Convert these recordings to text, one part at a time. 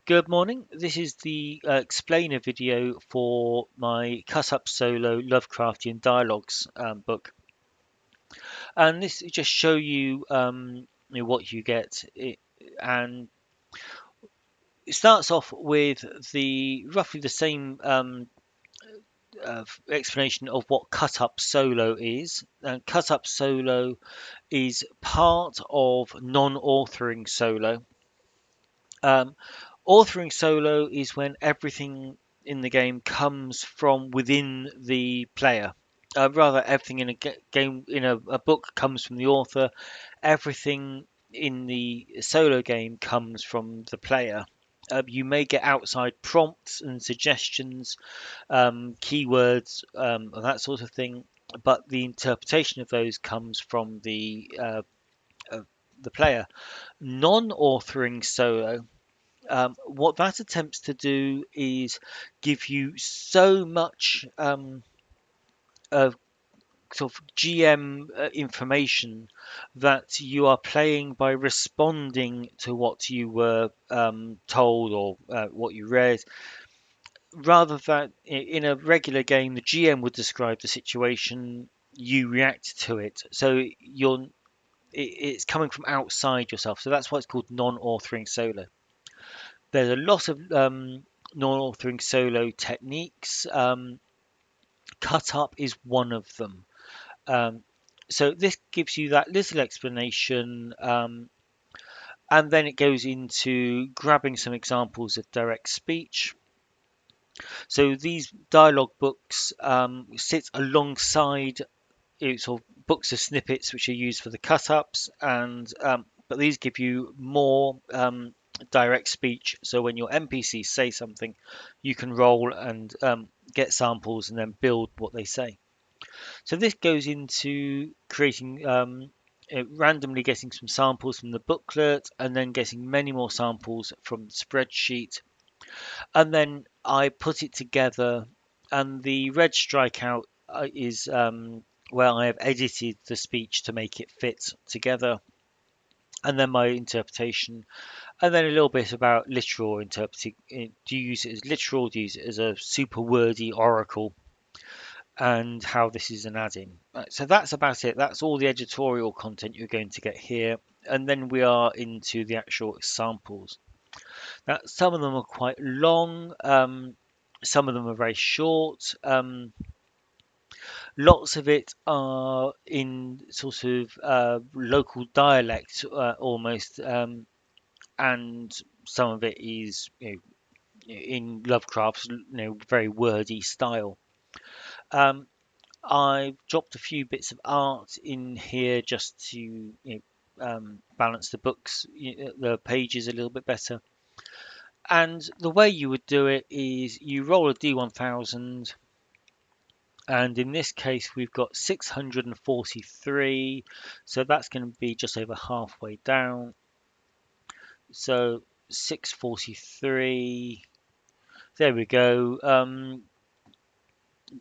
Good morning. This is the explainer video for my Cut Up Solo Lovecraftian Dialogues book, and this will just show you, what you get. And it starts off with the roughly the same explanation of what Cut Up Solo is. And Cut Up Solo is part of non-authoring solo. Um, Authoring solo is when everything in the game comes from within the player. Rather, everything in a game, in a book, comes from the author. Everything in the solo game comes from the player. You may get outside prompts and suggestions, keywords, and that sort of thing, but the interpretation of those comes from uh, the player. Non-authoring solo, what that attempts to do is give you so much of sort of GM information that you are playing by responding to what you were told or what you read, rather than in a regular game, the GM would describe the situation, you react to it. So it's coming from outside yourself. So that's why it's called non-authoring solo. There's a lot of non-authoring solo techniques. Cut up is one of them. Um, so this gives you that little explanation, and then it goes into grabbing some examples of direct speech. So these dialogue books sit alongside sort of books of snippets which are used for the cut ups, and but these give you more direct speech. So when your NPCs say something, you can roll and get samples and then build what they say. So this goes into creating randomly getting some samples from the booklet and then getting many more samples from the spreadsheet. And then I put it together, and the red strikeout is where I have edited the speech to make it fit together, and then my interpretation, and then a little bit about literal interpreting. Do you use it as literal? Do you use it as a super wordy oracle? And how this is an add-in. Right, so that's about it. That's all the editorial content you're going to get here. And then we are into the actual examples. Now, some of them are quite long. Some of them are very short. Lots of it are in sort of local dialect almost, and some of it is in Lovecraft's very wordy style. Um, I've dropped a few bits of art in here just to balance the books, the pages a little bit better. And the way you would do it is you roll a D1000, and in this case we've got 643, so that's going to be just over halfway down. So 643, there we go.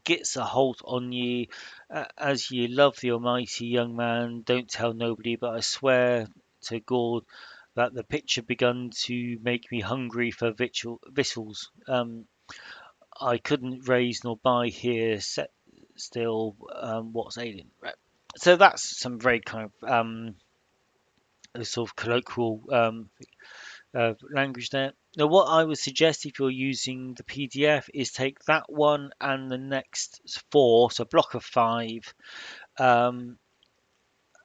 Gets a halt on ye, as ye love the Almighty, young man. Don't tell nobody, but I swear to God that the picture begun to make me hungry for victuals. I couldn't raise nor buy here, set still. What's ailing? Right. So that's some very kind of sort of colloquial language there. Now, what I would suggest if you're using the PDF is take that one and the next four, so block of five, um,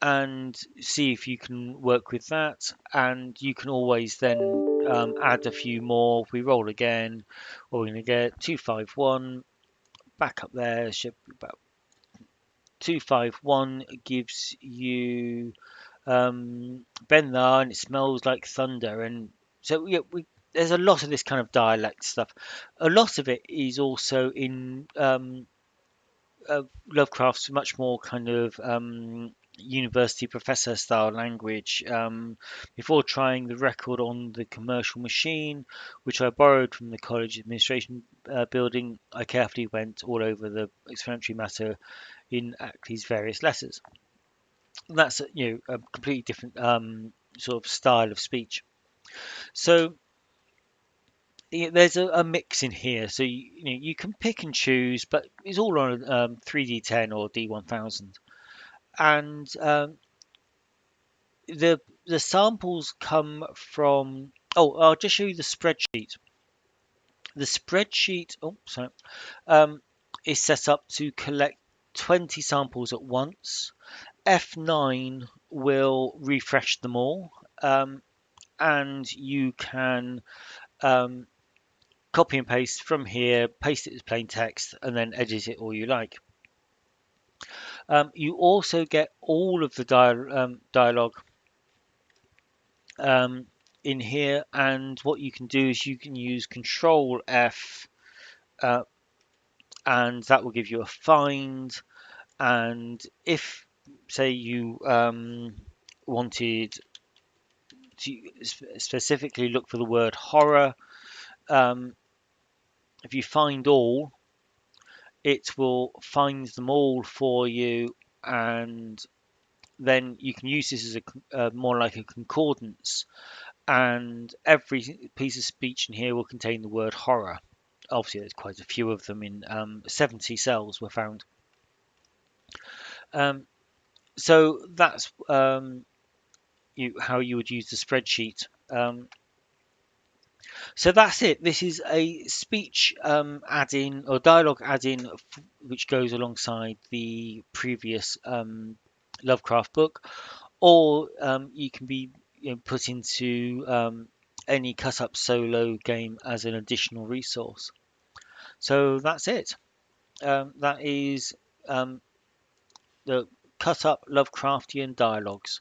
and see if you can work with that. And you can always then add a few more. If we roll again, what we're going to get 251 back up there. Should be about 251 gives you Ben there, and it smells like thunder. And so yeah, there's a lot of this kind of dialect stuff. A lot of it is also in Lovecraft's much more kind of university professor style language. Before trying the record on the commercial machine, which I borrowed from the college administration building, I carefully went all over the explanatory matter in Ackley's various letters. And that's a completely different sort of style of speech. So there's a mix in here, so you can pick and choose, but it's all on 3D10 or D1000, and the samples come from. Oh, I'll just show you the spreadsheet. The spreadsheet, oh, sorry, um, is set up to collect 20 samples at once. F9 will refresh them all, and you can um, copy and paste from here, paste it as plain text, and then edit it all you like. You also get all of the dialogue um, in here, and what you can do is you can use Control F, uh, and that will give you a find. And if, say, you wanted to specifically look for the word horror, um, if you find all, it will find them all for you, and then you can use this as a more like a concordance, and every piece of speech in here will contain the word horror. Obviously, there's quite a few of them in 70 cells were found. Um, so that's how you would use the spreadsheet. So that's it. This is a speech add-in or dialogue add-in which goes alongside the previous Lovecraft book, or you can be put into any cut-up solo game as an additional resource. So that's it. That is um, the cut-up Lovecraftian dialogues.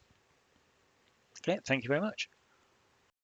Okay, thank you very much.